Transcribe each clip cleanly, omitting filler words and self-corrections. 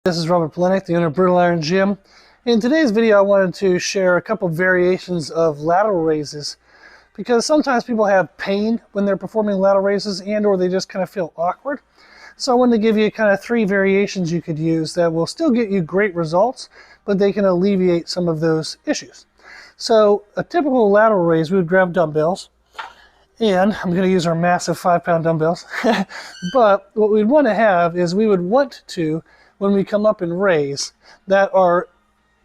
This is Robert Polenic, the owner of Brutal Iron Gym. In today's video, I wanted to share a couple variations of lateral raises because sometimes people have pain when they're performing lateral raises and or they just kind of feel awkward. So I wanted to give you kind of 3 variations you could use that will still get you great results, but they can alleviate some of those issues. So a typical lateral raise, we would grab dumbbells, and I'm going to use our massive 5-pound dumbbells. But what we'd want to have is we would want to, when we come up and raise, that our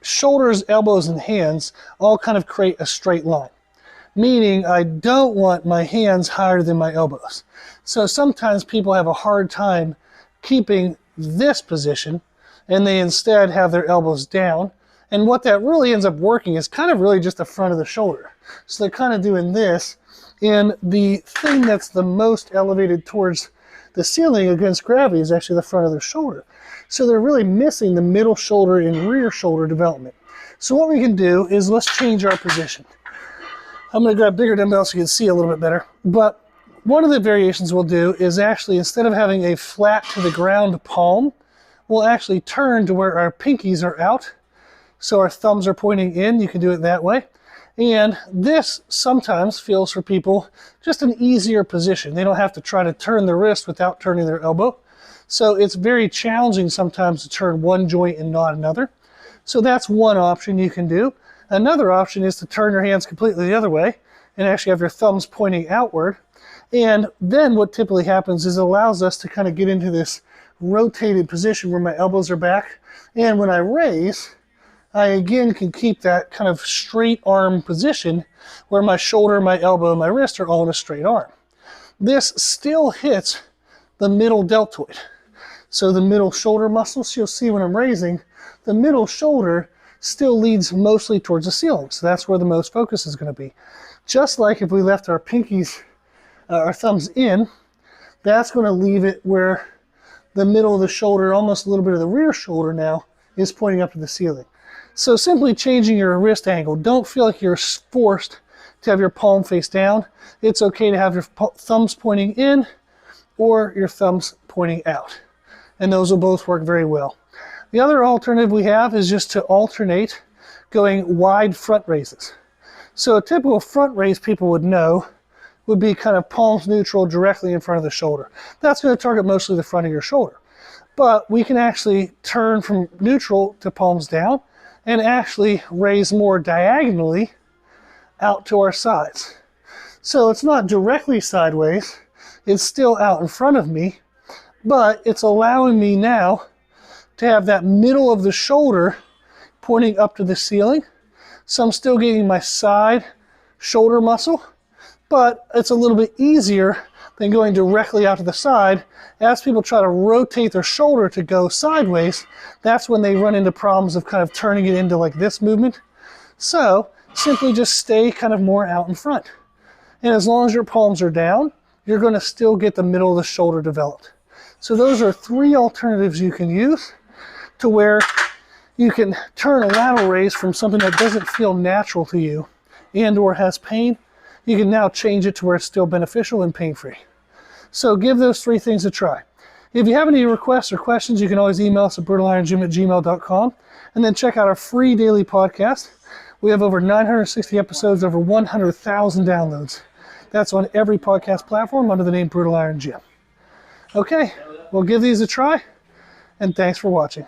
shoulders, elbows, and hands all kind of create a straight line. Meaning I don't want my hands higher than my elbows. So sometimes people have a hard time keeping this position and they instead have their elbows down. And what that really ends up working is kind of really just the front of the shoulder. So they're kind of doing this, and the thing that's the most elevated towards the ceiling against gravity is actually the front of their shoulder. So they're really missing the middle shoulder and rear shoulder development. So what we can do is let's change our position. I'm going to grab bigger dumbbells so you can see a little bit better. But one of the variations we'll do is actually, instead of having a flat to the ground palm, we'll actually turn to where our pinkies are out. So our thumbs are pointing in. You can do it that way. And this sometimes feels for people just an easier position. They don't have to try to turn the wrist without turning their elbow. So it's very challenging sometimes to turn one joint and not another. So that's one option you can do. Another option is to turn your hands completely the other way and actually have your thumbs pointing outward. And then what typically happens is it allows us to kind of get into this rotated position where my elbows are back. And when I raise, I again can keep that kind of straight arm position where my shoulder, my elbow, and my wrist are all in a straight arm. This still hits the middle deltoid. So the middle shoulder muscles, you'll see when I'm raising, the middle shoulder still leads mostly towards the ceiling. So that's where the most focus is going to be. Just like if we left our pinkies, our thumbs in, that's going to leave it where the middle of the shoulder, almost a little bit of the rear shoulder now, is pointing up to the ceiling. So simply changing your wrist angle, don't feel like you're forced to have your palm face down. It's okay to have your thumbs pointing in or your thumbs pointing out. And those will both work very well. The other alternative we have is just to alternate going wide front raises. So a typical front raise people would know would be kind of palms neutral directly in front of the shoulder. That's going to target mostly the front of your shoulder. But we can actually turn from neutral to palms down and actually raise more diagonally out to our sides. So it's not directly sideways, it's still out in front of me, but it's allowing me now to have that middle of the shoulder pointing up to the ceiling. So I'm still getting my side shoulder muscle, but it's a little bit easier than going directly out to the side. As people try to rotate their shoulder to go sideways, that's when they run into problems of kind of turning it into like this movement. So simply just stay kind of more out in front. And as long as your palms are down, you're going to still get the middle of the shoulder developed. So those are 3 alternatives you can use to where you can turn a lateral raise from something that doesn't feel natural to you and or has pain. You can now change it to where it's still beneficial and pain-free. So give those 3 things a try. If you have any requests or questions, you can always email us at brutalirongym@gmail.com, and then check out our free daily podcast. We have over 960 episodes, over 100,000 downloads. That's on every podcast platform under the name Brutal Iron Gym. Okay, well, give these a try, and thanks for watching.